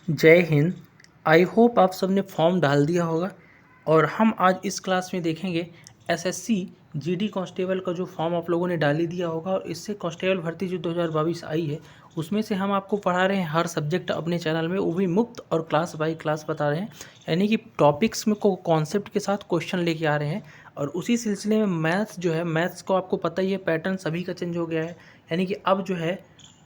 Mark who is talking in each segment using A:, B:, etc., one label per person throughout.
A: जय Hind. I hope आप सबने फॉर्म डाल दिया होगा और हम आज इस क्लास में देखेंगे एसएससी जीडी कांस्टेबल का जो फॉर्म आप लोगों ने डाल ही दिया होगा और इससे कांस्टेबल भर्ती जो 2022 आई है उसमें से हम आपको पढ़ा रहे हैं हर सब्जेक्ट अपने चैनल में, वो भी मुफ्त और क्लास बाई क्लास बता रहे हैं, यानी कि टॉपिक्स में को कॉन्सेप्ट के साथ क्वेश्चन लेके आ रहे हैं। और उसी सिलसिले में मैथ्स जो है, मैथ्स को आपको पता ही है पैटर्न सभी का चेंज हो गया है, यानी कि अब जो है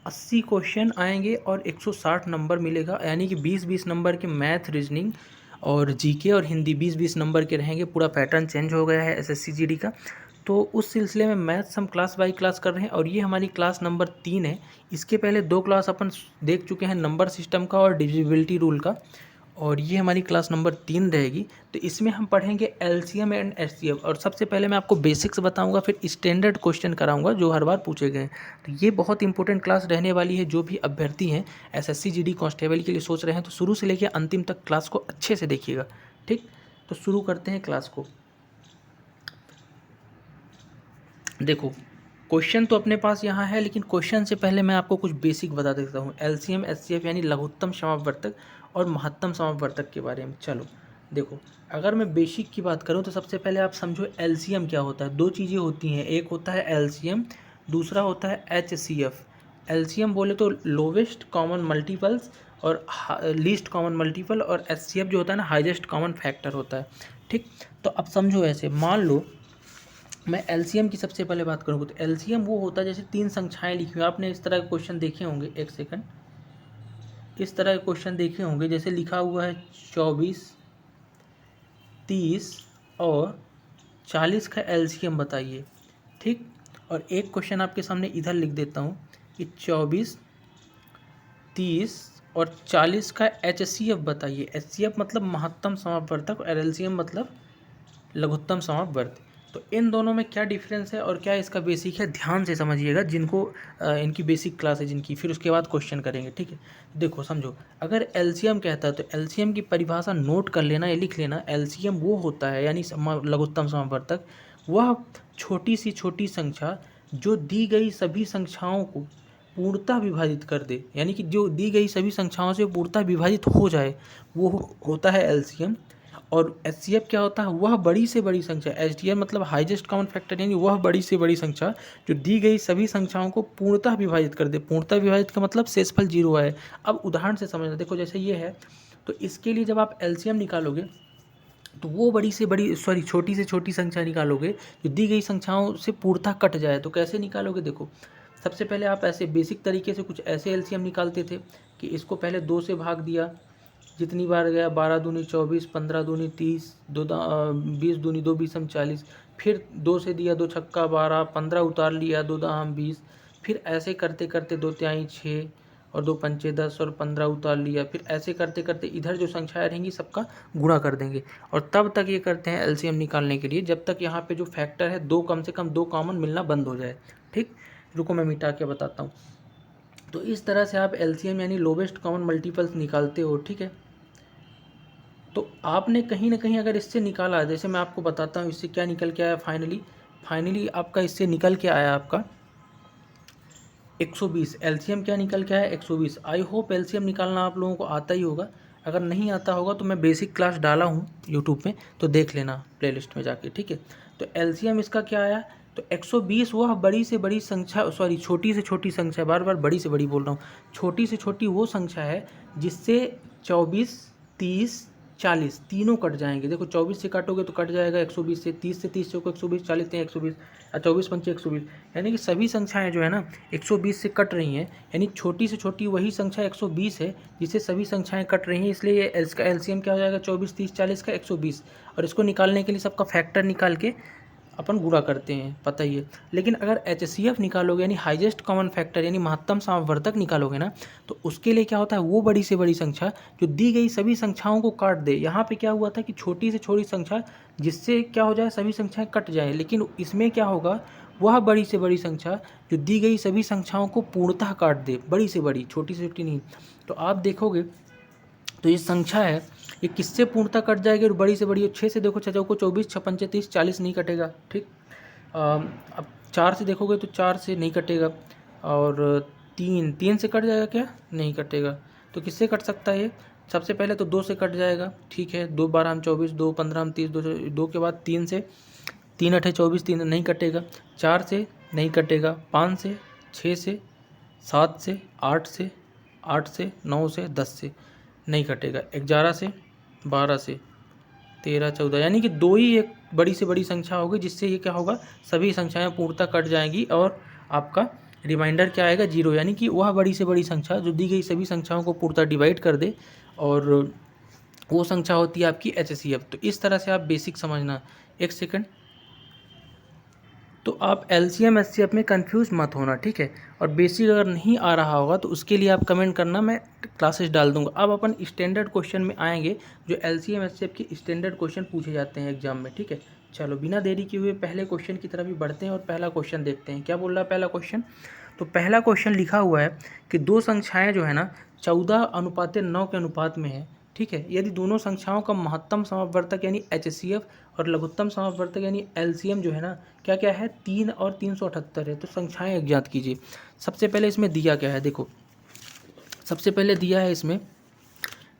A: 80 क्वेश्चन आएंगे और 160 नंबर मिलेगा, यानी कि 20-20 नंबर के मैथ, रीजनिंग और जीके और हिंदी 20-20 नंबर के रहेंगे। पूरा पैटर्न चेंज हो गया है एसएससी जीडी का। तो उस सिलसिले में मैथ्स हम क्लास बाई क्लास कर रहे हैं और ये हमारी क्लास नंबर 3 है। इसके पहले 2 क्लास अपन देख चुके हैं, नंबर सिस्टम का और डिविजिबिलिटी रूल का, और ये हमारी क्लास नंबर 3 रहेगी। तो इसमें हम पढ़ेंगे एलसीएम एंड एचसीएफ और सबसे पहले मैं आपको बेसिक्स बताऊंगा, फिर स्टैंडर्ड क्वेश्चन कराऊंगा जो हर बार पूछे गए हैं। तो ये बहुत इंपॉर्टेंट क्लास रहने वाली है। जो भी अभ्यर्थी हैं एसएससी जीडी कांस्टेबल के लिए सोच रहे हैं तो शुरू से लेकर अंतिम तक क्लास को अच्छे से देखिएगा, ठीक। तो शुरू करते हैं क्लास को। देखो, क्वेश्चन तो अपने पास यहाँ है, लेकिन क्वेश्चन से पहले मैं आपको कुछ बेसिक बता देता हूँ एलसीएम एचसीएफ यानी लघुत्तम समापवर्तक और महत्तम समापवर्तक के बारे में। चलो देखो, अगर मैं बेसिक की बात करूँ तो सबसे पहले आप समझो एलसीएम क्या होता है। दो चीज़ें होती हैं, एक होता है एलसीएम, दूसरा होता है एचसीएफ। एलसीएम बोले तो लोवेस्ट कॉमन मल्टीपल्स और लीस्ट कॉमन मल्टीपल, और एचसीएफ जो होता है ना हाईएस्ट कॉमन फैक्टर होता है, ठीक। तो अब समझो, ऐसे मान लो मैं एलसीएम की सबसे पहले बात करूँगा तो एलसीएम वो होता है जैसे 3 संख्याएं लिखी हुई, आपने इस तरह के क्वेश्चन देखे होंगे, एक सेकंड, इस तरह के क्वेश्चन देखे होंगे जैसे लिखा हुआ है 24, 30 और 40 का एलसीएम बताइए, ठीक। और एक क्वेश्चन आपके सामने इधर लिख देता हूँ कि 24, 30 और 40 का एचसीएफ बताइए। एचसीएफ मतलब महत्तम समापवर्तक और एलसीएम मतलब लघुत्तम समापवर्ती। तो इन दोनों में क्या डिफरेंस है और क्या इसका बेसिक है, ध्यान से समझिएगा, जिनको इनकी बेसिक क्लास है जिनकी, फिर उसके बाद क्वेश्चन करेंगे, ठीक है। देखो समझो, अगर एलसीएम कहता है तो एलसीएम की परिभाषा नोट कर लेना या लिख लेना। एलसीएम वो होता है, यानी लघुत्तम समापवर्तक, वह छोटी सी छोटी संख्या जो दी गई सभी संख्याओं को पूर्णतः विभाजित कर दे, यानी कि जो दी गई सभी संख्याओं से पूर्णतः विभाजित हो जाए, वो होता है एलसीएम। और एचसीएफ क्या होता है, वह बड़ी से बड़ी संख्या, एचडीएफ मतलब हाईएस्ट कॉमन फैक्टर, यानी वह बड़ी से बड़ी संख्या जो दी गई सभी संख्याओं को पूर्णतः विभाजित कर दे। पूर्णतः विभाजित का मतलब शेषफल 0 है। अब उदाहरण से समझना, देखो जैसे ये है, तो इसके लिए जब आप एलसीएम निकालोगे तो वो बड़ी से बड़ी छोटी से छोटी संख्या निकालोगे जो दी गई संख्याओं से पूर्णतः कट जाए। तो कैसे निकालोगे, देखो सबसे पहले आप ऐसे बेसिक तरीके से कुछ ऐसे एलसीएम निकालते थे कि इसको पहले 2 से भाग दिया, जितनी बार गया 12 दूनी 24, 15 दूनी 30, 20 दूनी 2 बीसम 40, फिर 2 से दिया 2 छक्का 12, 15 उतार लिया 2 दाम 20, फिर ऐसे करते करते 2 तिहाई 6 और 2 पंचे 10 और 15 उतार लिया। फिर ऐसे करते करते इधर जो संख्याएं रहेंगी सबका गुणा कर देंगे, और तब तक ये करते हैं एलसीएम निकालने के लिए जब तक यहाँ पे जो फैक्टर है दो, कम से कम 2 कॉमन मिलना बंद हो जाए, ठीक। रुको मैं मिटा के बताता हूँ। तो इस तरह से आप एलसीएम यानी लोवेस्ट कॉमन मल्टीपल्स निकालते हो, ठीक है। तो आपने कहीं ना कहीं अगर इससे निकाला, जैसे मैं आपको बताता हूँ इससे क्या निकल के आया, फाइनली आपका इससे निकल के आया आपका 120। एलसीएम क्या निकल के आया, 120। आई होप एलसीएम निकालना आप लोगों को आता ही होगा। अगर नहीं आता होगा तो मैं बेसिक क्लास डाला हूँ यूट्यूब में, तो देख लेना प्लेलिस्ट में जाके, ठीक है। तो एलसीएम इसका क्या आया, तो 120 वह बड़ी से बड़ी संख्या, छोटी से छोटी संख्या, बार बार बड़ी से बड़ी बोल रहा हूँ, छोटी से छोटी वो संख्या है जिससे 24, 30, 40 तीनों कट जाएंगे। देखो 24 से काटोगे तो कट जाएगा 120 से, 30 से 30 चौको 120, 40 से 120 और 24 पंचे 120, यानी कि सभी संख्याएं जो है ना 120 से कट रही हैं, यानी छोटी से छोटी वही संख्या 120 है जिससे सभी संख्याएं कट रही हैं। इसलिए इसका एलसीएम क्या हो जाएगा, 24, 30, 40 का 120। और इसको निकालने के लिए सबका फैक्टर निकाल के अपन गुणा करते हैं, पता ही है। लेकिन अगर एचसीएफ निकालोगे यानी हाईएस्ट कॉमन फैक्टर यानी महत्तम समापवर्तक निकालोगे ना, तो उसके लिए क्या होता है, वो बड़ी से बड़ी संख्या जो दी गई सभी संख्याओं को काट दे। यहाँ पे क्या हुआ था कि छोटी से छोटी संख्या जिससे क्या हो जाए, सभी संख्याएं कट जाए, लेकिन इसमें क्या होगा, वह बड़ी से बड़ी संख्या जो दी गई सभी संख्याओं को पूर्णतः काट दे, बड़ी से बड़ी, छोटी से छोटी नहीं। तो आप देखोगे तो ये संख्या है, ये किससे पूर्णतः कट जाएगी, और बड़ी से बड़ी 6 से देखो, 6 को 24, 6 पंचे 30, 40 नहीं कटेगा, ठीक। अब 4 से देखोगे तो 4 से नहीं कटेगा, और 3 से कट जाएगा क्या, नहीं कटेगा। तो तो किससे कट सकता है ये? सबसे पहले तो 2 से कट जाएगा, ठीक है, 2 12 हम 24, 2 15 हम 30, 2 के बाद 3 से, 3 8 24, 3 नहीं कटेगा, 4 से नहीं कटेगा, 5 से, 6 से, 7 से, 8 से, 8 से, 9 से, 10 से नहीं कटेगा, 11 से, 12 से, 13 14, यानी कि 2 ही एक बड़ी से बड़ी संख्या होगी जिससे ये क्या होगा, सभी संख्याएं पूर्णतः कट जाएंगी और आपका रिमाइंडर क्या आएगा, 0, यानी कि वह बड़ी से बड़ी संख्या जो दी गई सभी संख्याओं को पूर्णतः डिवाइड कर दे और वो संख्या होती है आपकी HCF। तो इस तरह से आप बेसिक समझना। एक सेकंड, तो आप LCM HCF में कंफ्यूज मत होना, ठीक है। और बेसिक अगर नहीं आ रहा होगा तो उसके लिए आप कमेंट करना, मैं क्लासेस डाल दूंगा। अब अपन स्टैंडर्ड क्वेश्चन में आएंगे, जो LCM HCF के स्टैंडर्ड क्वेश्चन पूछे जाते हैं एग्जाम में, ठीक है। चलो बिना देरी किए हुए पहले क्वेश्चन की तरफ ही बढ़ते हैं और पहला क्वेश्चन देखते हैं क्या बोल रहा है पहला क्वेश्चन। तो पहला क्वेश्चन लिखा हुआ है कि दो संख्याएँ जो है ना 14:9 के अनुपात में है, ठीक है। यदि दोनों संख्याओं का महत्तम समवर्तक यानी HCF और लघुत्तम समवर्तक यानी LCM जो है ना क्या क्या है, 3 और 378 है। तो संख्याएं अज्ञात कीजिए। सबसे पहले इसमें दिया क्या है, देखो सबसे पहले दिया है इसमें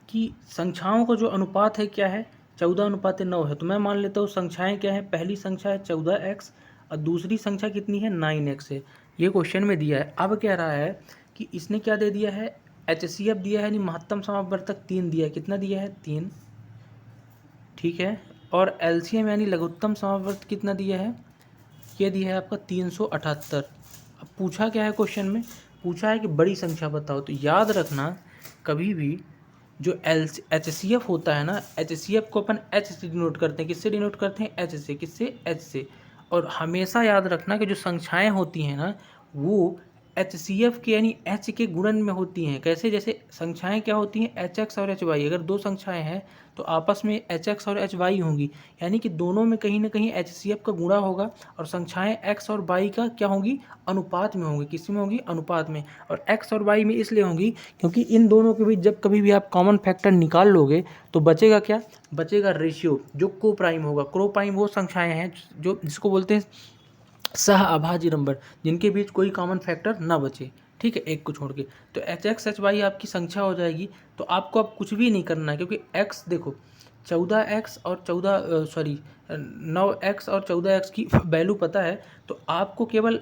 A: कि संख्याओं का जो अनुपात है क्या है, 14:9 है। तो मैं मान लेता हूँ संख्याएं क्या है, पहली संख्या है 14x और दूसरी संख्या कितनी है, 9x है। ये क्वेश्चन में दिया है। अब कह रहा है कि इसने क्या दे दिया है, HCF दिया है यानी महत्तम समवर्तक 3 दिया है। कितना दिया है, 3, ठीक है। और LCM यानी लघुत्तम समवर्तक कितना दिया है, ये दिया है आपका 378। अब पूछा क्या है क्वेश्चन में, पूछा है कि बड़ी संख्या बताओ। तो याद रखना कभी भी जो HCF होता है ना, HCF को अपन H से डिनोट करते हैं। किससे डिनोट करते हैं, H से। किससे, H से। और हमेशा याद रखना कि जो संख्याएं होती हैं ना वो HCF के यानी H के गुणन में होती हैं। कैसे, जैसे संख्याएं क्या होती हैं, HX और HY। अगर दो संख्याएं हैं तो आपस में HX और HY होंगी, यानी कि दोनों में कहीं ना कहीं HCF का गुणा होगा और संख्याएं X और Y का क्या होंगी, अनुपात में होंगी। किस में होंगी, अनुपात में। और X और Y में इसलिए होंगी क्योंकि इन दोनों के बीच जब कभी भी आप कॉमन फैक्टर निकाल लोगे तो बचेगा क्या, बचेगा रेशियो जो को प्राइम होगा। क्रो प्राइम वो संख्याएं हैं जो जिसको बोलते हैं सह अभाज्य नंबर, जिनके बीच कोई कॉमन फैक्टर ना बचे, ठीक है, एक को छोड़ के। तो HX HY आपकी संख्या हो जाएगी। तो आपको अब कुछ भी नहीं करना है क्योंकि X देखो 14x और 9x और 14x की वैल्यू पता है। तो आपको केवल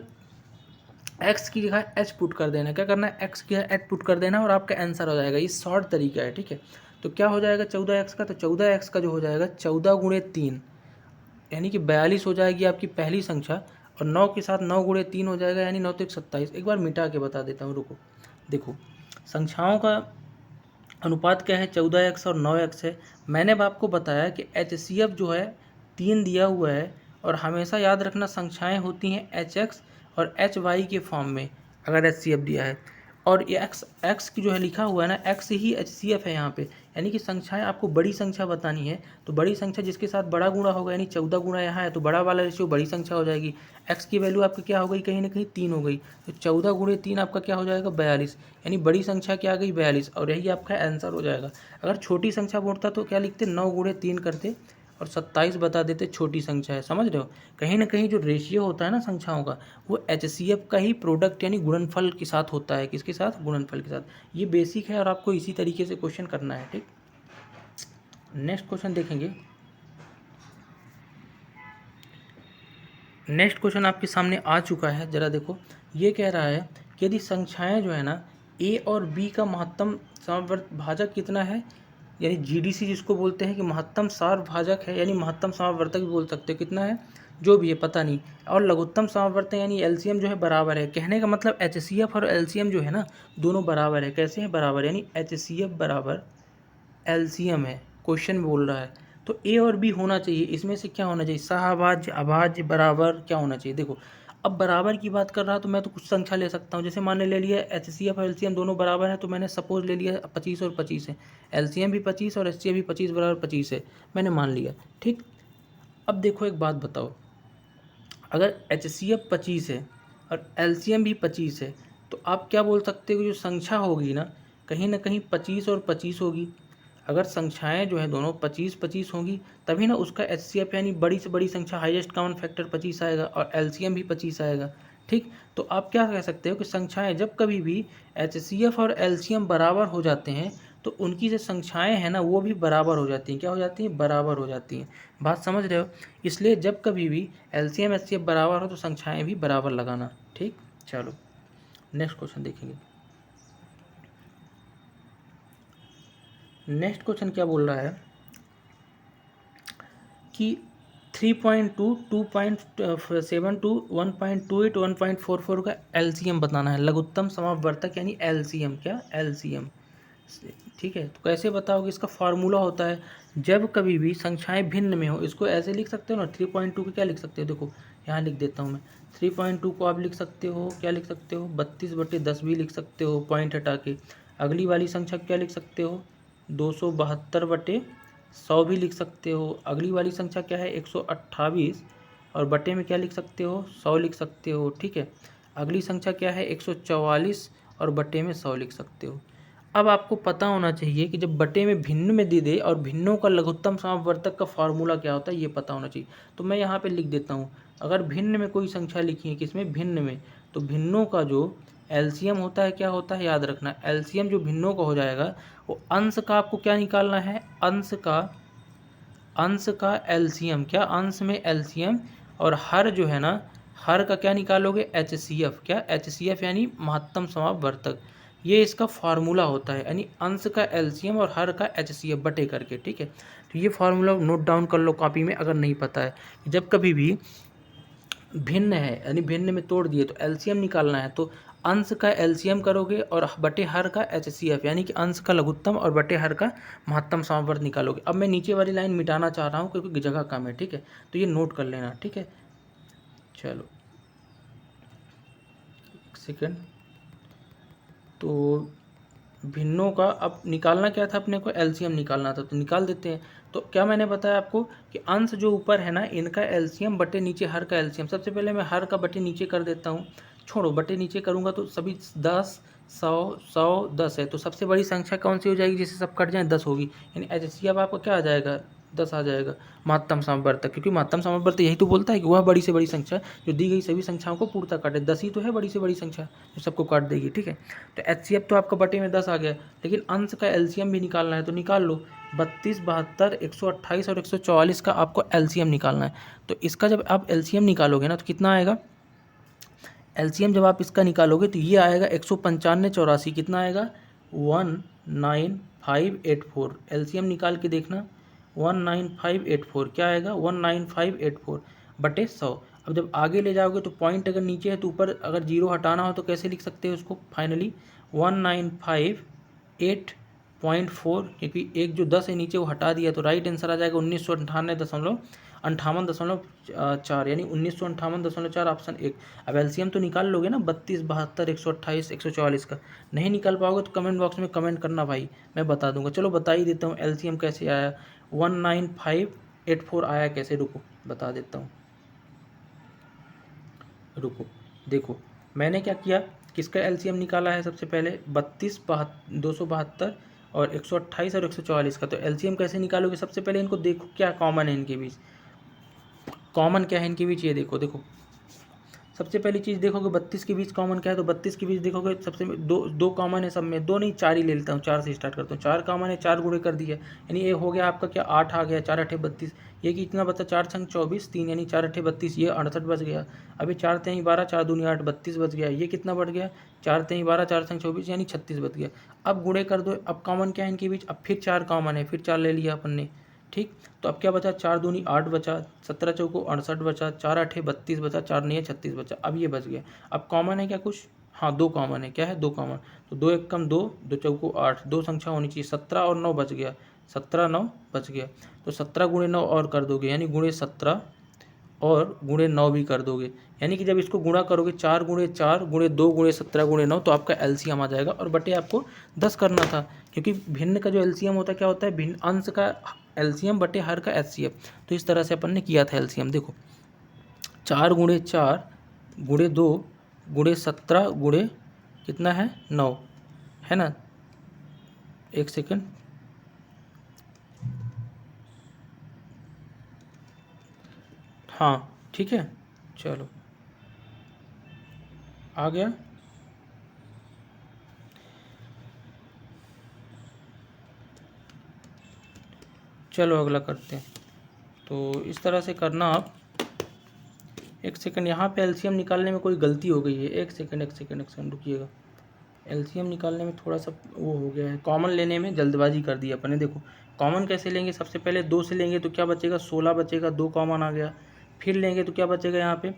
A: x की जगह h पुट कर देना। क्या करना है, x की जगह h पुट कर देना और आपका आंसर हो जाएगा। ये शॉर्ट तरीका है, ठीक है। तो क्या हो जाएगा 14x का, तो 14x का जो हो जाएगा 14 गुणे 3 यानी कि 42 हो जाएगी आपकी पहली संख्या। और 9 के साथ 9 गुणे 3 हो जाएगा यानी 9 तो 27। एक बार मिटा के बता देता हूँ, रुको। देखो संख्याओं का अनुपात क्या है, 14x और 9x है। मैंने अब आपको बताया कि HCF जो है 3 दिया हुआ है और हमेशा याद रखना संख्याएं होती हैं HX और HY के फॉर्म में अगर HCF दिया है। और ये x की जो है लिखा हुआ है ना, x ही HCF है यहाँ पे। यानी कि संख्याएं आपको बड़ी संख्या बतानी है तो बड़ी संख्या जिसके साथ बड़ा गुणा होगा, यानी 14 गुणा यहाँ है तो बड़ा वाला रेशियो बड़ी संख्या हो जाएगी। x की वैल्यू आपकी क्या हो गई, कहीं ना कहीं 3 हो गई। तो 14 गुणे 3 आपका क्या हो जाएगा, 42, यानी बड़ी संख्या क्या आ गई, 42। और यही आपका आंसर हो जाएगा। अगर छोटी संख्या बोलता तो क्या लिखते, 9 गुणे 3 करते और 27 बता देते छोटी संख्या है। समझ रहे हो, कहीं ना कहीं जो रेशियो होता है ना संख्याओं का वो HCF का ही प्रोडक्ट यानी गुणनफल के साथ होता है। किसके साथ, गुणनफल के साथ। ये बेसिक है और आपको इसी तरीके से क्वेश्चन करना है, ठीक। नेक्स्ट क्वेश्चन देखेंगे। नेक्स्ट क्वेश्चन आपके सामने आ चुका है, जरा देखो। ये कह रहा है कि यदि संख्याएं जो है ना A और B का महत्तम समवर्तभाजक कितना है, यानी GDC जिसको बोलते हैं कि महत्तम सारभाजक है, यानी महत्तम समवर्तक भी बोल सकते हो, कितना है जो भी है पता नहीं। और लघुत्तम समवर्तक यानी LCM जो है बराबर है। कहने का मतलब HCF और LCM जो है ना दोनों बराबर है। कैसे हैं, बराबर, यानी HCF बराबर LCM है, क्वेश्चन में बोल रहा है। तो A और B होना चाहिए, इसमें से क्या होना चाहिए, सहअभाज्य, अभाज्य, बराबर, क्या होना चाहिए। देखो अब बराबर की बात कर रहा तो मैं तो कुछ संख्या ले सकता हूँ। जैसे मान ले लिया HCF और LCM दोनों बराबर है तो मैंने सपोज ले लिया 25 और 25 है। LCM भी 25 और HCF भी 25 बराबर 25 है, मैंने मान लिया, ठीक। अब देखो एक बात बताओ, अगर HCF 25 है और LCM भी 25 है तो आप क्या बोल सकते हो, जो संख्या होगी ना कहीं 25 और 25 होगी। अगर संख्याएं जो है दोनों 25-25 होंगी तभी ना उसका HCF यानी बड़ी से बड़ी संख्या हाईएस्ट कॉमन फैक्टर 25 आएगा और LCM भी 25 आएगा, ठीक, तो आप क्या कह सकते हो कि संख्याएं जब कभी भी HCF और LCM बराबर हो जाते हैं तो उनकी जो संख्याएं हैं ना वो भी बराबर हो जाती हैं। क्या हो जाती हैं? बराबर हो जाती हैं। बात समझ रहे हो? इसलिए जब कभी भी LCM HCF बराबर हो तो संख्याएं भी बराबर लगाना। ठीक, चलो नेक्स्ट क्वेश्चन देखेंगे। नेक्स्ट क्वेश्चन क्या बोल रहा है कि 3.2, 2.72, 1.28, 1.44 का LCM बताना है। लघुत्तम समापवर्तक यानी LCM। क्या? LCM। ठीक है, तो कैसे बताओगे? इसका फार्मूला होता है जब कभी भी संख्याएं भिन्न में हो, इसको ऐसे लिख सकते हो ना। 3.2 को क्या लिख सकते हो? देखो यहाँ लिख देता हूँ मैं। 3.2 को आप लिख सकते हो, क्या लिख सकते हो? 32/10 भी लिख सकते हो पॉइंट हटा के। अगली वाली संख्या क्या लिख सकते हो? 272/100 भी लिख सकते हो। अगली वाली संख्या क्या है? 128 और बटे में क्या लिख सकते हो? 100 लिख सकते हो। ठीक है, अगली संख्या क्या है? 144 और बटे में 100 लिख सकते हो। अब आपको पता होना चाहिए कि जब बटे में भिन्न में दे दे और भिन्नों का लघुत्तम समापवर्तक का फार्मूला क्या होता है ये पता होना चाहिए। तो मैं यहाँ पे लिख देता हूँ, अगर भिन्न में कोई संख्या लिखी है, किसमें? भिन्न में, तो भिन्नों का जो LCM होता है क्या होता है? याद रखना, LCM जो भिन्नों का हो जाएगा वो अंश का आपको क्या निकालना है? अंश का LCM। क्या? अंश में LCM। और हर जो है ना, हर का क्या निकालोगे? HCF। क्या? HCF यानी महत्तम समापवर्तक। ये इसका फार्मूला होता है, यानी अंश का LCM और हर का HCF बटे करके। ठीक है, तो ये फार्मूला नोट डाउन कर लो कॉपी में अगर नहीं पता है। जब कभी भी भिन्न है यानी भिन्न में तोड़ दिए तो LCM निकालना है, तो अंश का LCM करोगे और बटे हर का HCF यानी कि अंश का लघुत्तम और बटे हर का महत्तम समापवर्त निकालोगे। अब मैं नीचे वाली लाइन मिटाना चाह रहा हूँ क्योंकि जगह कम है। ठीक है, तो ये नोट कर लेना। ठीक है, चलो एक सेकेंड। तो भिन्नों का अब निकालना क्या था अपने को? LCM निकालना था, तो निकाल देते हैं। तो क्या मैंने बताया आपको कि अंश जो ऊपर है ना इनका LCM बटे नीचे हर का LCM। सबसे पहले मैं हर का बटे नीचे कर देता हूँ। छोड़ो, बटे नीचे करूँगा तो सभी 10, 100, 100, 10 है, तो सबसे बड़ी संख्या कौन सी हो जाएगी? जिससे सब कट जाए 10 होगी, यानी HCF आपका क्या आ जाएगा? 10 आ जाएगा महत्तम समापवर्तक, क्योंकि महत्तम समापवर्तक यही तो बोलता है कि वह बड़ी से बड़ी संख्या जो दी गई सभी संख्याओं को पूर्णतः काटे। 10 ही तो है बड़ी से बड़ी संख्या जो सबको काट देगी। ठीक है, तो HCF तो आपका बटे में 10 आ गया, लेकिन अंश का LCM भी निकालना है, तो निकाल लो। 32, 72, 128 और 144 का आपको LCM निकालना है। तो इसका जब आप LCM निकालोगे ना तो कितना आएगा? LCM जब आप इसका निकालोगे तो ये आएगा 195, 84। कितना आएगा? 19584। LCM निकाल के देखना, 19584 क्या आएगा? 19584 बटे 100। अब जब आगे ले जाओगे तो पॉइंट अगर नीचे है तो ऊपर अगर जीरो हटाना हो तो कैसे लिख सकते हो उसको? फाइनली 195.8.4, क्योंकि एक जो 10 है नीचे वो हटा दिया, तो राइट आंसर आ जाएगा 1998.4 यानी 1958.4 ऑप्शन 1। अब LCM तो निकाल लोगे ना 32, 72, 128, 144 का। नहीं निकाल पाओगे तो कमेंट बॉक्स में कमेंट करना भाई, मैं बता दूंगा। चलो बता ही देता हूँ LCM कैसे आया, 19584 आया कैसे। रुको बता देता हूँ, रुको। देखो मैंने क्या किया, किसका LCM निकाला है सबसे पहले? 32, 272 और 128 और 144 का। तो LCM कैसे निकालोगे? सबसे पहले इनको देखो क्या कॉमन है इनके बीच। कॉमन क्या है इनके बीच? ये देखो, देखो सबसे पहली चीज़ देखोगे 32 के बीच कॉमन क्या है, तो 32 के बीच देखोगे सबसे दो दो कॉमन है सब में। दो नहीं, 4 ही ले लेता हूँ, 4 से स्टार्ट करता हूँ। 4 कॉमन है, 4 गुणे कर दिया, यानी ये हो गया आपका क्या? 8 आ गया। 4 8 32, ये कितना बचा? 4 छंग 24, 3 यानी 4 8 32, ये 68 बच गया। अभी 4 3 12, 4 दूनी 8, 32 बच गया। ये कितना बढ़ गया? 4 3 12, 4 छंग 24 यानी 36 बच गया। अब गुणे कर दो। अब कॉमन क्या है इनके बीच? अब फिर 4 कॉमन है, फिर 4 ले लिया अपन ने। ठीक, तो अब क्या बचा? 4 दूनी 8 बचा, 17 चौको 68 बचा, 4 8 32 बचा, 4 नहीं 36 बचा। अब ये बच गया। अब कॉमन है क्या कुछ? हाँ, 2 कॉमन है। क्या है? 2 कॉमन। तो 2 एक कम 2, 2 चौको 8, 2 संख्या होनी चाहिए। 17 और 9 बच गया, 17 9 बच गया। तो 17 गुणे 9 और कर दोगे, यानी गुणे 17 और गुणे 9 भी कर दोगे, यानी कि जब इसको गुणा करोगे 4 गुणे 4 गुणे 2 गुणे 17 गुणे 9, तो आपका LCM आ जाएगा। और बटे आपको 10 करना था, क्योंकि भिन्न का जो LCM होता है क्या होता है? भिन्न अंश का LCM बटे हर का HCF। तो इस तरह से अपन ने किया था LCM। देखो 4 गुणे 4 गुणे 2 गुणे 17 गुणे कितना है? 9 है ना। एक सेकंड, हाँ ठीक है, चलो आ गया। चलो अगला करते हैं। तो इस तरह से करना आप। एक सेकंड, यहाँ पे एलसीएम निकालने में कोई गलती हो गई है। एक सेकंड रुकिएगा। एलसीएम निकालने में थोड़ा सा वो हो गया है, कॉमन लेने में जल्दबाजी कर दी अपन ने। देखो कॉमन कैसे लेंगे, सबसे पहले 2 से लेंगे तो क्या बचेगा, 16 बचेगा, 2 कॉमन आ गया। फिर लेंगे तो क्या बचेगा, यहाँ पे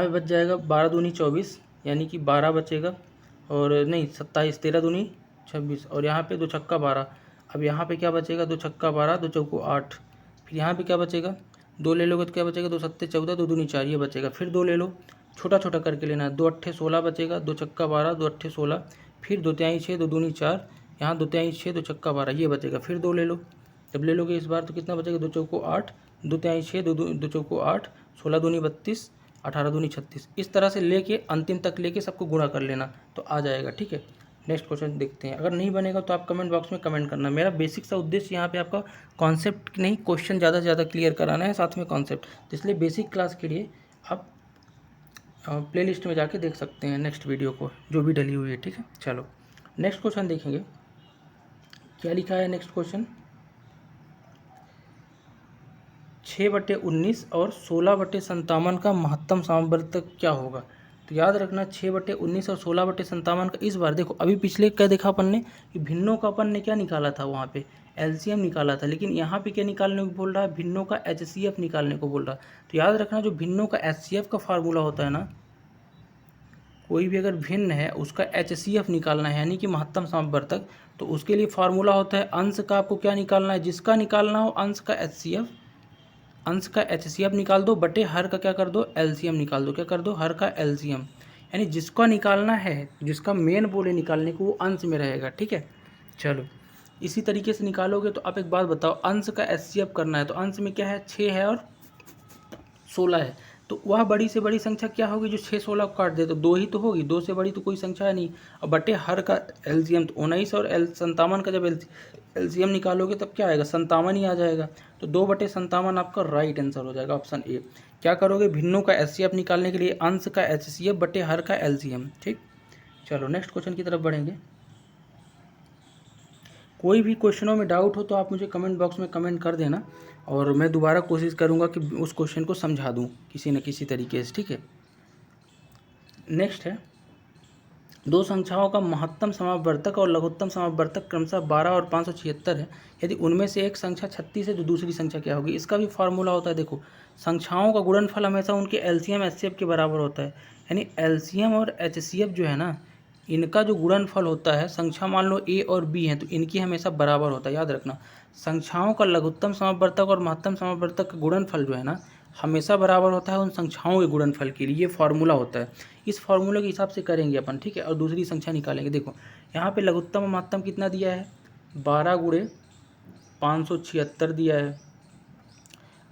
A: बच जाएगा 12 दूनी 24, यानी कि 12 बचेगा। और नहीं 27, 13 दूनी 26, और यहाँ पे 2 छक्का 12। अब यहाँ पे क्या बचेगा, 2 छक्का 12, 2 चौको 8। फिर यहाँ पे क्या बचेगा, 2 ले लोगे तो क्या बचेगा, 2 सत्ते 14, 2 दूनी 4, ये बचेगा। फिर 2 ले लो, छोटा छोटा करके लेना है। 2 अट्ठे 16 बचेगा, 2 छक्का 12, 2 अट्ठे 16। फिर 2 तिहाई 6, 2 दूनी 4, यहाँ 2 तिहाई 6, 2 छक्का 12, ये बचेगा। फिर 2 ले लो, जब ले लोगे इस बार तो कितना बचेगा, 2 चौको 8, 2 तिहाई 6, 2 चौको 8, 16 दूनी 32, 18 दूनी 36। इस तरह से लेके अंतिम तक लेके सबको गुणा कर लेना तो आ जाएगा। ठीक है, नेक्स्ट क्वेश्चन देखते हैं। अगर नहीं बनेगा तो आप कमेंट बॉक्स में कमेंट करना। मेरा बेसिक सा उद्देश्य यहाँ पे आपका कॉन्सेप्ट नहीं, क्वेश्चन ज़्यादा से ज़्यादा क्लियर कराना है, साथ में कॉन्सेप्ट। तो इसलिए बेसिक क्लास के लिए आप प्लेलिस्ट में जाके देख सकते हैं नेक्स्ट वीडियो को, जो भी डली हुई है। ठीक है, चलो नेक्स्ट क्वेश्चन देखेंगे। क्या लिखा है नेक्स्ट क्वेश्चन, 6/19 और 16/57 का महत्तम सामवर्तक क्या होगा। तो याद रखना 6/19 और 16/57 का। इस बार देखो, अभी पिछले क्या देखा अपन ने कि भिन्नों का अपन ने क्या निकाला था, वहाँ पे एलसीएम निकाला था, लेकिन यहाँ पे क्या निकालने को बोल रहा है, भिन्नों का एचसीएफ निकालने को बोल रहा है। तो याद रखना जो भिन्नों का एचसीएफ का फार्मूला होता है ना, कोई भी अगर भिन्न है उसका एचसीएफ निकालना है, यानी कि महत्तम सामवर्तक, तो उसके लिए फार्मूला होता है अंश का आपको क्या निकालना है, जिसका निकालना हो अंश का एचसीएफ, अंश का एचसीएफ निकाल दो, बटे हर का क्या कर दो, एलसीएम निकाल दो। क्या कर दो, हर का एलसीएम, यानी जिसका निकालना है, जिसका मेन बोले निकालने को, वो अंश में रहेगा। ठीक है, चलो इसी तरीके से निकालोगे। तो आप एक बात बताओ, अंश का एचसीएफ करना है तो अंश में क्या है, 6 है और 16 है। तो वह बड़ी से बड़ी संख्या क्या होगी जो 6 16 को काट दे, तो 2 ही तो होगी, 2 से बड़ी तो कोई संख्या है नहीं। और बटे हर का एलसीएम, तो 19 और 57 का जब एलसीएम निकालोगे तब क्या आएगा, 57 ही आ जाएगा। तो 2/57 आपका राइट आंसर हो जाएगा, ऑप्शन ए। क्या करोगे, भिन्नों का एचसीएफ निकालने के लिए अंश का एचसीएफ बटे हर का एलसीएम। ठीक, चलो नेक्स्ट क्वेश्चन की तरफ बढ़ेंगे। कोई भी क्वेश्चनों में डाउट हो तो आप मुझे कमेंट बॉक्स में कमेंट कर देना, और मैं दोबारा कोशिश करूंगा कि उस क्वेश्चन को समझा दूं किसी न किसी तरीके से। ठीक है, नेक्स्ट है, दो संख्याओं का महत्तम समावर्तक और लघुत्तम समावर्तक क्रमशः 12 और 576 है। यदि उनमें से एक संख्या 36 है तो दूसरी संख्या क्या होगी। इसका भी फार्मूला होता है। देखो, संख्याओं का गुणनफल हमेशा उनके एलसीएम एचसीएफ के बराबर होता है, यानी एलसीएम और एचसीएफ जो है ना, इनका जो गुणनफल होता है, संख्या मान लो ए और बी हैं तो इनकी हमेशा बराबर होता है। याद रखना, संख्याओं का लघुत्तम समावर्तक और महत्तम समावर्तक का गुणनफल जो है ना, हमेशा बराबर होता है उन संख्याओं के गुणनफल के लिए। ये फार्मूला होता है, इस फार्मूले के हिसाब से करेंगे अपन। ठीक है, और दूसरी संख्या निकालेंगे। देखो यहाँ पे लघुत्तम और महत्तम कितना दिया है, 12 गुणे 576 दिया है,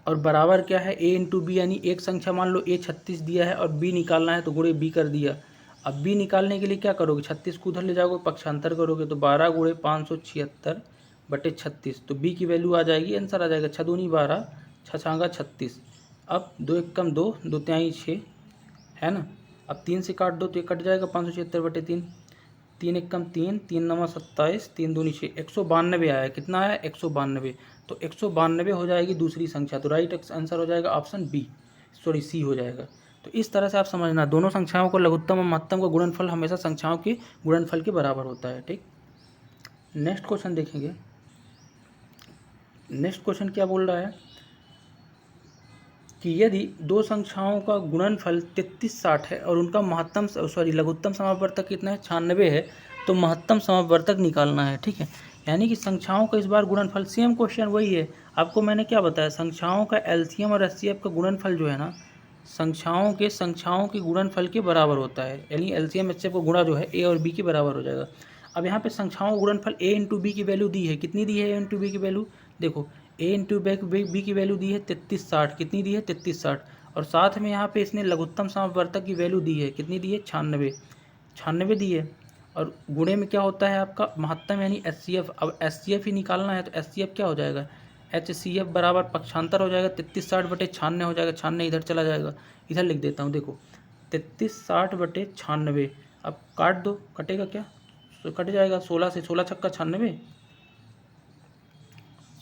A: और बराबर क्या है, ए इंटू बी, यानी एक संख्या मान लो ए 36 दिया है और बी निकालना है तो गुणे बी कर दिया। अब बी निकालने के लिए क्या करोगे, 36 को उधर ले जाओगे, पक्षांतर करोगे, तो 12 गुणे 576 बटे 36, तो बी की वैल्यू आ जाएगी, आंसर आ जाएगा 6 दूनी 12, 6 छांगा 36। अब 2 एकम 2, 2 तिहाई 6 है ना। अब 3 से काट दो तो ये कट जाएगा, 576 बटे 3, 3 एकम 3, 3 नवा 27, 3 दूनी 6, 192 आया। कितना आया, 192। तो 192 हो जाएगी दूसरी संख्या, तो राइट आंसर हो जाएगा ऑप्शन बी, सॉरी सी हो जाएगा। तो इस तरह से आप समझना, दोनों संख्याओं को लघुत्तम और महत्तम का गुणनफल हमेशा संख्याओं के गुणनफल के बराबर होता है। ठीक, नेक्स्ट क्वेश्चन देखेंगे। नेक्स्ट क्वेश्चन क्या बोल रहा है कि यदि दो संख्याओं का गुणनफल 3360 है और उनका महत्तम लघुत्तम समावर्तक कितना है, 96 है, तो महत्तम समावर्तक निकालना है। ठीक है, यानी कि संख्याओं का इस बार गुणनफल, सेम क्वेश्चन वही है। आपको मैंने क्या बताया, संख्याओं का एलसीएम और एचसीएफ का गुणनफल जो है ना, संख्याओं के गुणनफल के बराबर होता है, यानी एलसीएम एचसीएफ का गुणा जो है ए और बी के बराबर हो जाएगा। अब यहाँ पे संख्याओं का गुणनफल ए इंटू बी की वैल्यू दी है, कितनी दी है ए इंटू बी की वैल्यू, देखो ए इंटू बी की वैल्यू दी है 3360, कितनी दी है 3360, और साथ में यहाँ पे इसने लघुत्तम समावर्तक की वैल्यू दी है, कितनी दी है 96 दी है, और गुणे में क्या होता है आपका महत्तम यानी एचसीएफ। अब एचसीएफ ही निकालना है तो एचसीएफ क्या हो जाएगा, एचसीएफ बराबर पक्षांतर हो जाएगा, 3360 बटे 96 हो जाएगा, 96 इधर चला जाएगा, इधर लिख देता हूँ। देखो 33/60/96। अब काट दो, कटेगा क्या? तो कट जाएगा 16 से, 16 छक्का 96,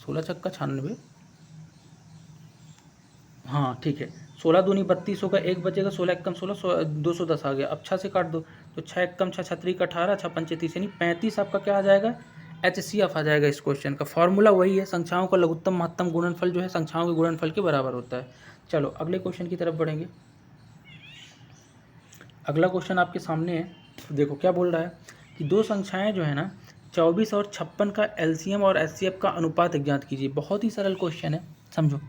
A: 16 छक्का 96। हाँ ठीक है, 16 दूनी 32 होगा, एक बचेगा, 16 एकम 16, 210 आ गया। अब 6 से काट दो, तो 6 एकम 6, 6 3 18, 6 पंचे 30, यानी 35 आपका क्या आ जाएगा? HCF आ जाएगा। इस क्वेश्चन का फॉर्मूला वही है, संख्याओं का लघुत्तम महत्तम गुणनफल जो है संख्याओं के गुणनफल के बराबर होता है। चलो अगले क्वेश्चन की तरफ बढ़ेंगे। अगला क्वेश्चन आपके सामने है, देखो क्या बोल रहा है कि दो संख्याएं जो है ना 24 और 56 का LCM और HCF का अनुपात ज्ञात कीजिए। बहुत ही सरल क्वेश्चन है, समझो।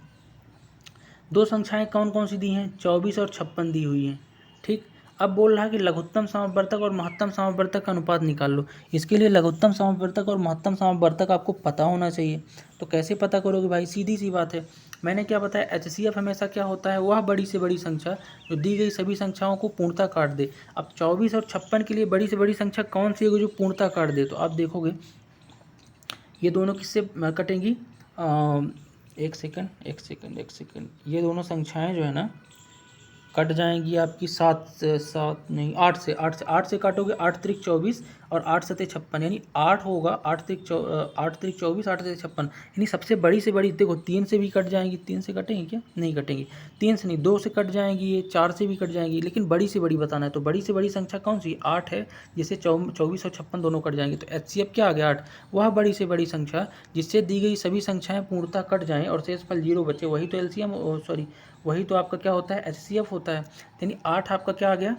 A: दो संख्याएं कौन कौन सी दी हैं? 24 और 56 दी हुई हैं, ठीक। अब बोल रहा है कि लघुत्तम समवर्तक और महत्तम समवर्तक का अनुपात निकाल लो। इसके लिए लघुत्तम समवर्तक और महत्तम समवर्तक आपको पता होना चाहिए। तो कैसे पता करोगे भाई? सीधी सी बात है, मैंने क्या बताया, HCF हमेशा क्या होता है? वह बड़ी से बड़ी संख्या जो दी गई सभी संख्याओं को पूर्णता काट दे। अब 24 और 56 के लिए बड़ी से बड़ी संख्या कौन सी है जो पूर्णता काट दे? तो आप देखोगे ये दोनों किससे कटेंगी? एक सेकंड, ये दोनों संख्याएं जो है ना कट जाएंगी आपकी 8 से काटोगे, 8 त्रिक 24 और 8 सते 56, यानी 8 होगा, 8 त्रिक 24, 8 सते 56, यानी सबसे बड़ी से बड़ी। देखो 3 से भी कट जाएंगी, 3 से कटेंगी क्या? नहीं कटेंगी, 3 से नहीं, 2 से कट जाएंगी, ये 4 से भी कट जाएंगी, लेकिन बड़ी से बड़ी बताना है। तो बड़ी से बड़ी संख्या कौन सी? 8 है, जिससे 24 और 56 दोनों कट जाएंगे। तो HCF क्या आ गया? 8। वह बड़ी से बड़ी संख्या जिससे दी गई सभी संख्याएं पूर्णतः कट जाएं और शेषफल 0 बचे, वही तो LCM, सॉरी वही तो आपका क्या होता है? HCF होता है। यानी 8 आपका क्या आ गया?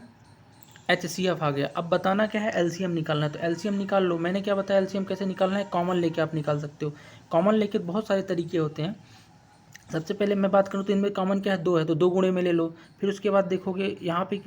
A: HCF आ गया। अब बताना क्या है? LCM निकालना है। तो LCM निकाल लो। मैंने क्या बताया LCM कैसे निकालना है? कॉमन लेके आप निकाल सकते हो। कॉमन लेके बहुत सारे तरीके होते हैं। सबसे पहले मैं बात करूँ तो इनमें कॉमन क्या है? 2 है, तो 2 गुणे में ले लो। फिर उसके बाद देखोगे यहाँ पे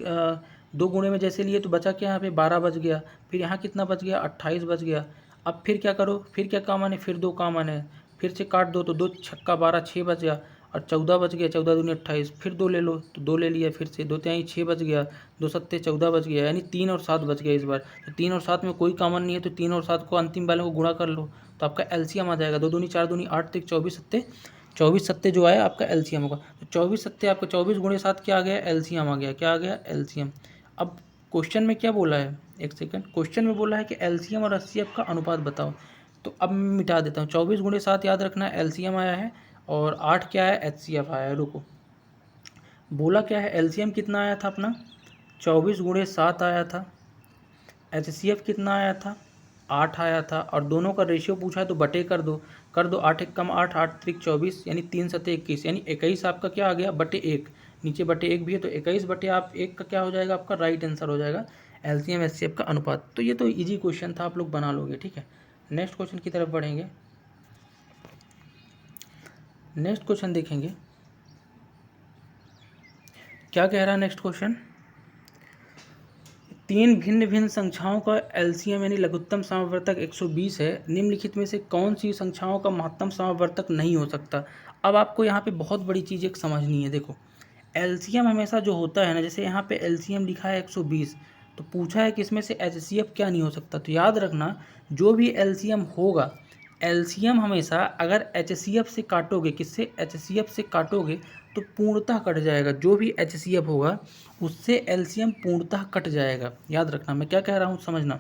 A: 2 गुणे में जैसे लिए तो बचा क्या? यहाँ पे 12 बच गया। फिर यहाँ कितना बच गया? 28 बच गया। अब फिर क्या करो? फिर क्या कॉमन है? फिर 2 कॉमन है, फिर से काट दो, तो 2 छक्का 12, 6 बच गया और 14 बच गया। 14 दूनी 28, फिर 2 ले लो, तो 2 ले लिया, फिर से 2 तिहाई 6 बच गया, 2 सत्ते 14 बच गया, यानी 3 और 7 बच गया इस बार। तो 3 और 7 में कोई कॉमन नहीं है, तो 3 और 7 को अंतिम वाले को गुणा कर लो, तो आपका LCM आ जाएगा। 2 दूनी 4 दूनी 8 तक 24 सत्ते, 24 सत्ते जो आया आपका LCM होगा। तो 24 सत्ते आपका 24 गुणे 7 क्या आ गया? LCM आ गया। क्या आ गया? LCM। अब क्वेश्चन में क्या बोला है? एक सेकंड, क्वेश्चन में बोला है कि LCM और HCF का अनुपात बताओ। तो अब मैं मिटा देता हूँ। 24 गुणे 7 याद रखना LCM आया है, और 8 क्या है? HCF आया है। रुको, बोला क्या है? LCM कितना आया था अपना? 24 गुणे 7 आया था। HCF कितना आया था? 8 आया था। और दोनों का रेशियो पूछा है तो बटे कर दो। 8 एक कम 8, 8 त्रिक 24, यानी 3 सते 21, यानी 21 आपका क्या आ गया? बटे 1। नीचे बटे 1 भी है, तो 21 बटे आप 1 का क्या हो जाएगा? आपका राइट आंसर हो जाएगा LCM HCF का अनुपात। तो ये तो इजी क्वेश्चन था, आप लोग बना लोगे, ठीक है। नेक्स्ट क्वेश्चन की तरफ बढ़ेंगे। नेक्स्ट क्वेश्चन देखेंगे क्या कह रहा है नेक्स्ट क्वेश्चन। 3 भिन्न भिन्न संख्याओं का LCM यानी लघुत्तम समवर्तक 120 है। निम्नलिखित में से कौन सी संख्याओं का महत्तम समवर्तक नहीं हो सकता? अब आपको यहाँ पे बहुत बड़ी चीज़ एक समझनी है। देखो LCM हमेशा जो होता है ना, जैसे यहाँ पे LCM लिखा है 120, तो पूछा है कि इसमें से HCF क्या नहीं हो सकता। तो याद रखना, जो भी LCM होगा, LCM हमेशा अगर HCF से काटोगे, किससे? HCF से काटोगे तो पूर्णतः कट जाएगा। जो भी HCF होगा उससे LCM पूर्णतः कट जाएगा। याद रखना मैं क्या कह रहा हूँ, समझना।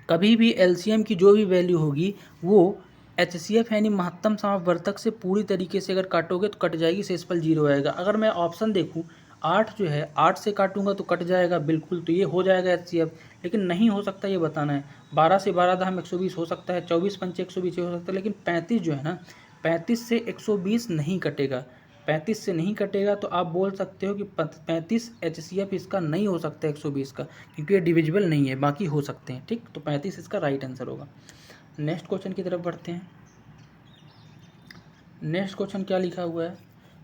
A: कभी भी LCM की जो भी वैल्यू होगी वो HCF यानी महत्तम समवर्तक से पूरी तरीके से अगर काटोगे तो कट जाएगी, शेषफल 0 आएगा। अगर मैं ऑप्शन देखूँ, 8 जो है 8 से काटूंगा तो कट जाएगा बिल्कुल, तो ये हो जाएगा HCF। लेकिन नहीं हो सकता ये बताना है। 12 से 12 दहम 120 हो सकता है, 24 पंचे 120 हो सकता है, लेकिन 35 जो है ना, 35 से 120 नहीं कटेगा। 35 से नहीं कटेगा, तो आप बोल सकते हो कि 35 HCF इसका नहीं हो सकता 120 का, क्योंकि ये डिविजिबल नहीं है, बाकी हो सकते हैं, ठीक। तो 35 इसका राइट आंसर होगा। नेक्स्ट क्वेश्चन की तरफ बढ़ते हैं। नेक्स्ट क्वेश्चन क्या लिखा हुआ है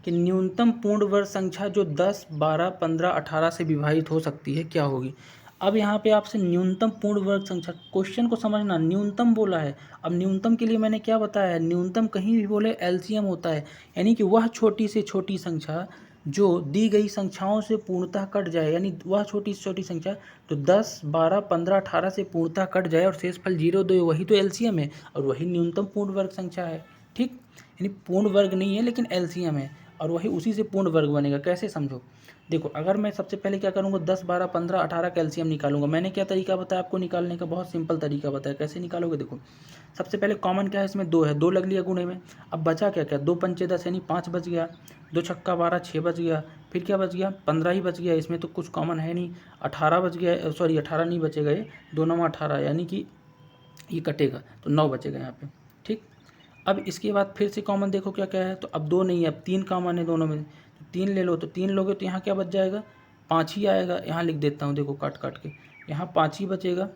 A: कि न्यूनतम पूर्ण वर्ग संख्या जो 10, 12, 15, 18 से विभाजित हो सकती है क्या होगी? अब यहाँ पे आपसे न्यूनतम पूर्ण वर्ग संख्या, क्वेश्चन को समझना, न्यूनतम बोला है। अब न्यूनतम के लिए मैंने क्या बताया है? न्यूनतम कहीं भी बोले LCM होता है, यानी कि वह छोटी से छोटी संख्या जो दी गई संख्याओं से पूर्णतः कट जाए, यानी वह छोटी से छोटी संख्या तो 10, 12, 15, 18 से पूर्णतः कट जाए और शेषफल 0 दो, वही तो LCM है और वही न्यूनतम पूर्ण वर्ग संख्या है, ठीक। यानी पूर्ण वर्ग नहीं है लेकिन LCM है। और वही उसी से पूर्ण वर्ग बनेगा। कैसे समझो, देखो अगर मैं सबसे पहले क्या करूँगा 10, 12, 15, 18 कैल्शियम निकालूंगा। मैंने क्या तरीका बताया आपको निकालने का, बहुत सिंपल तरीका बताया। कैसे निकालोगे, देखो सबसे पहले कॉमन क्या है इसमें, 2 है, 2 लग लिया गुणे में। अब बचा क्या क्या, 2 पंचे 10 यानी 5 बच गया, 2 छक्का 12 6 बच गया, फिर क्या बच गया 15 ही बच गया। इसमें तो कुछ कॉमन है नहीं, 18 बच गया, सॉरी 18 नहीं बचेगा, ये 2 9 18 यानी कि ये कटेगा तो 9 बचेगा यहाँ पे। ठीक, अब इसके बाद फिर से कॉमन देखो क्या क्या है, तो अब 2 नहीं है, अब 3 कॉमन है दोनों में, तो 3 ले लो, तो 3 लोगे तो यहाँ क्या बच जाएगा 5 ही आएगा। यहाँ लिख देता हूँ देखो काट काट के, यहाँ 5 ही बचेगा।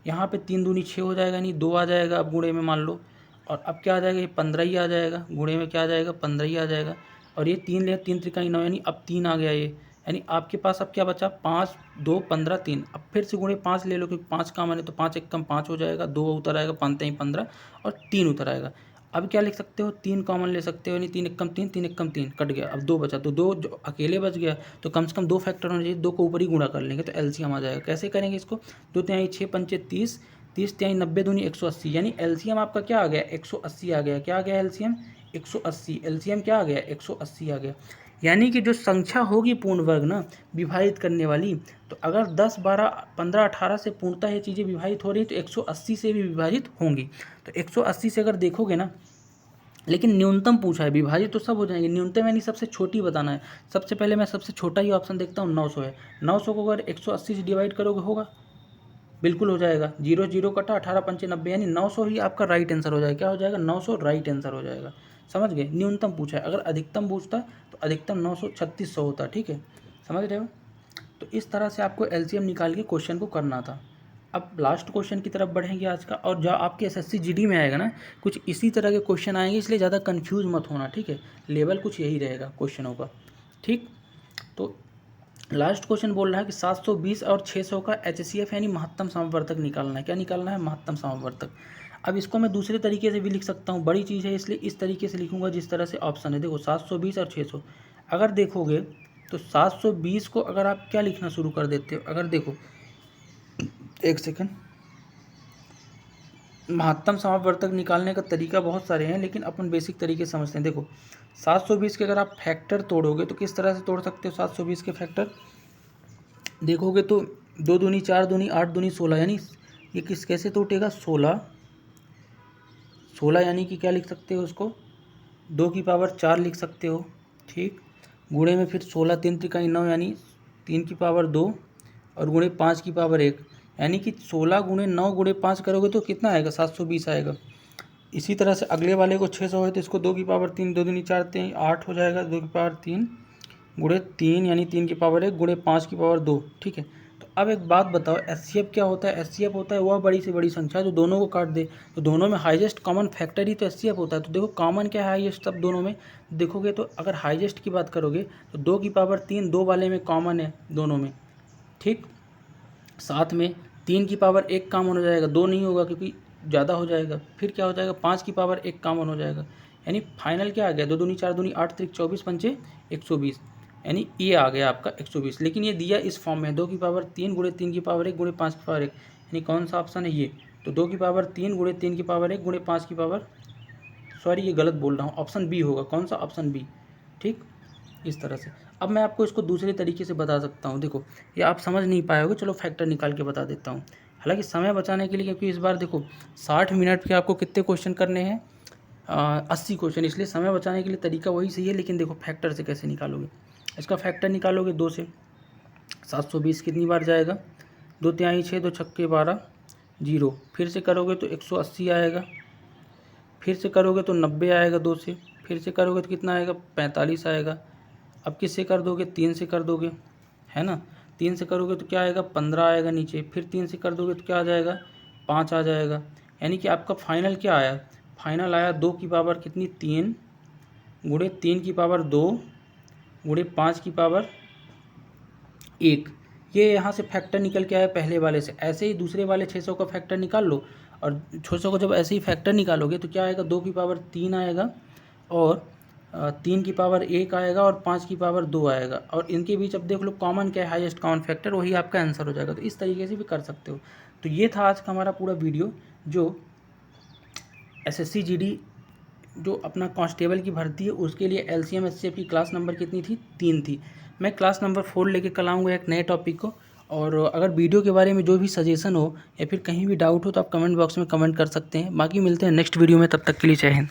A: यहाँ पे 3 दूनी 6 हो जाएगा, नहीं 2 आ जाएगा अब गुणे में मान लो, और अब क्या आ जाएगा, ये 15 ही आ जाएगा, गुणे में क्या आ जाएगा 15 ही आ जाएगा। और ये 3 ले, 3 त्रिका 9 यानी अब 3 आ गया ये, यानी आपके पास अब क्या बचा 5 2 15 3। अब फिर से गुणे 5 ले लो क्योंकि 5 का माने तो 5 एक कम 5 हो जाएगा, 2 उतर आएगा, 5 3 15 और 3 उतर आएगा। अब क्या लिख सकते हो, 3 कॉमन ले सकते हो, यानी 3 एक कम 3, 3 एक कम 3 कट गया, अब 2 बचा, तो 2 जो अकेले बच गया तो कम से कम 2 फैक्टर होना चाहिए, 2 को ऊपर ही गुणा कर लेंगे तो एलसीएम आ जाएगा। कैसे करेंगे इसको, 2 तिहाई 6 पंचे 30, 30 तिहाई 90 दूनी 180, यानी एलसीएम आपका क्या आ गया 180 आ गया। क्या आ गया एलसीएम 180, एलसीएम क्या आ गया 180 आ गया। यानी कि जो संख्या होगी पूर्ण वर्ग ना विभाजित करने वाली, तो अगर 10 12 15 18 से पूर्णतः ये चीज़ें विभाजित हो रही तो 180 से भी विभाजित होंगी। तो 180 से अगर देखोगे ना, लेकिन न्यूनतम पूछा है, विभाजित तो सब हो जाएंगे, न्यूनतम यानी सबसे छोटी बताना है। सबसे पहले मैं सबसे छोटा ही ऑप्शन देखता हूँ, 900 है। 900 को अगर 180 से डिवाइड करोगे होगा, बिल्कुल हो जाएगा, 0 0 कटा 18 पंचे 90 यानी 900 ही आपका राइट आंसर हो जाएगा। क्या हो जाएगा 900 राइट आंसर हो जाएगा। समझ गए, न्यूनतम पूछा है, अगर अधिकतम पूछता तो अधिकतम 900 3600 होता। ठीक है, समझ रहे हो। तो इस तरह से आपको एलसीएम निकाल के क्वेश्चन को करना था। अब लास्ट क्वेश्चन की तरफ बढ़ेंगे आज का, और जो आपके एसएससी जीडी में आएगा ना कुछ इसी तरह के क्वेश्चन आएंगे, इसलिए ज़्यादा कंफ्यूज मत होना। ठीक है, लेवल कुछ यही रहेगा क्वेश्चनों का। ठीक, तो लास्ट क्वेश्चन बोल रहा है कि 720 और 600 का एचसीएफ यानी महत्तम समवर्तक निकालना है। क्या निकालना है, महत्तम समवर्तक। अब इसको मैं दूसरे तरीके से भी लिख सकता हूँ, बड़ी चीज़ है इसलिए इस तरीके से लिखूंगा जिस तरह से ऑप्शन है। देखो 720 और 600 अगर देखोगे तो 720 को अगर आप क्या लिखना शुरू कर देते हो, अगर देखो एक सेकंड, महत्तम समवर्तक निकालने का तरीका बहुत सारे हैं लेकिन अपन बेसिक तरीके समझते हैं। देखो 720 के अगर आप फैक्टर तोड़ोगे तो किस तरह से तोड़ सकते हो, 720 के फैक्टर देखोगे तो 2 दूनी 4 दूनी 8 दूनी 16, यानी ये किस कैसे टूटेगा 16 16 यानी कि क्या लिख सकते हो उसको 2 की पावर 4 लिख सकते हो। ठीक, गुणे में फिर 16 3 त्रिकाई 9 यानी 3 की पावर 2 और गुणे 5 की पावर 1, यानी कि 16 गुणे 9 गुणे 5 करोगे तो कितना आएगा 720 आएगा। इसी तरह से अगले वाले को 600 है तो इसको 2 की पावर 3 2 दूनी 4 3 8 हो जाएगा, 2 की पावर 3 गुणे 3 यानी 3 की पावर 1 गुणे 5 की पावर 2। ठीक है, तो अब एक बात बताओ एचसीएफ क्या होता है। एचसीएफ होता है वह बड़ी से बड़ी संख्या जो दोनों को काट दे, तो दोनों में हाईएस्ट कॉमन फैक्टर ही तो एचसीएफ होता है। तो देखो कॉमन क्या है हाईएस्ट सब दोनों में देखोगे, तो अगर हाईएस्ट की बात करोगे तो 2 की पावर 3 2 वाले में कॉमन है दोनों में। ठीक, साथ में 3 की पावर 1 कॉमन हो जाएगा, 2 नहीं होगा क्योंकि ज़्यादा हो जाएगा। फिर क्या हो जाएगा 5 की पावर 1 कॉमन हो जाएगा, यानी फाइनल क्या आ गया 2 दूनी 4 दूनी 8 त्रिक 24 पंचे 120, यानी ये आ गया आपका 120। लेकिन ये दिया इस फॉर्म में 2 की पावर 3 गुणे 3 की पावर 1 गुणे 5 की पावर 1, यानी कौन सा ऑप्शन है ये, तो 2 की पावर 3 गुणे 3 की पावर 1 गुणे 5 की पावर, सॉरी ये गलत बोल रहा हूँ, ऑप्शन बी होगा। कौन सा ऑप्शन बी। ठीक, इस तरह से। अब मैं आपको इसको दूसरे तरीके से बता सकता हूँ। देखो ये आप समझ नहीं पाए होगे, चलो फैक्टर निकाल के बता देता हूँ। हालांकि समय बचाने के लिए, क्योंकि इस बार देखो 60 मिनट के आपको कितने क्वेश्चन करने हैं 80 क्वेश्चन, इसलिए समय बचाने के लिए तरीका वही सही है। लेकिन देखो फैक्टर से कैसे निकालोगे, इसका फैक्टर निकालोगे 2 से। 720 कितनी बार जाएगा 2 तिहाई 6 2 छक्के 12 0, फिर से करोगे तो 180 आएगा, फिर से करोगे तो 90 आएगा 2 से, फिर से करोगे तो कितना आएगा 45 आएगा। अब किससे कर दोगे 3 से कर दोगे, है ना, 3 से करोगे तो क्या आएगा 15 आएगा नीचे, फिर 3 से कर दोगे तो क्या आ जाएगा 5 आ जाएगा। यानी कि आपका फाइनल क्या आया, फाइनल आया 2 की पावर कितनी 3 गुणे 3 की पावर 2 गुणे 5 की पावर 1। ये यहाँ से फैक्टर निकल के आया पहले वाले से। ऐसे ही दूसरे वाले 600 का फैक्टर निकाल लो, और 600 को जब ऐसे ही फैक्टर निकालोगे तो क्या आएगा 2 की पावर 3 आएगा और 3 की पावर 1 आएगा और 5 की पावर 2 आएगा। और इनके बीच अब देख लो कॉमन क्या है, हाईएस्ट कॉमन फैक्टर, वही आपका आंसर हो जाएगा। तो इस तरीके से भी कर सकते हो। तो ये था आज का हमारा पूरा वीडियो जो एसएससी जीडी जो अपना कांस्टेबल की भर्ती है उसके लिए LCM SCF की क्लास नंबर कितनी थी, 3 थी। मैं क्लास नंबर 4 लेके कल आऊँगा एक नए टॉपिक को। और अगर वीडियो के बारे में जो भी सजेशन हो या फिर कहीं भी डाउट हो तो आप कमेंट बॉक्स में कमेंट कर सकते हैं। बाकी मिलते हैं नेक्स्ट वीडियो में, तब तक के लिए जय हिंद।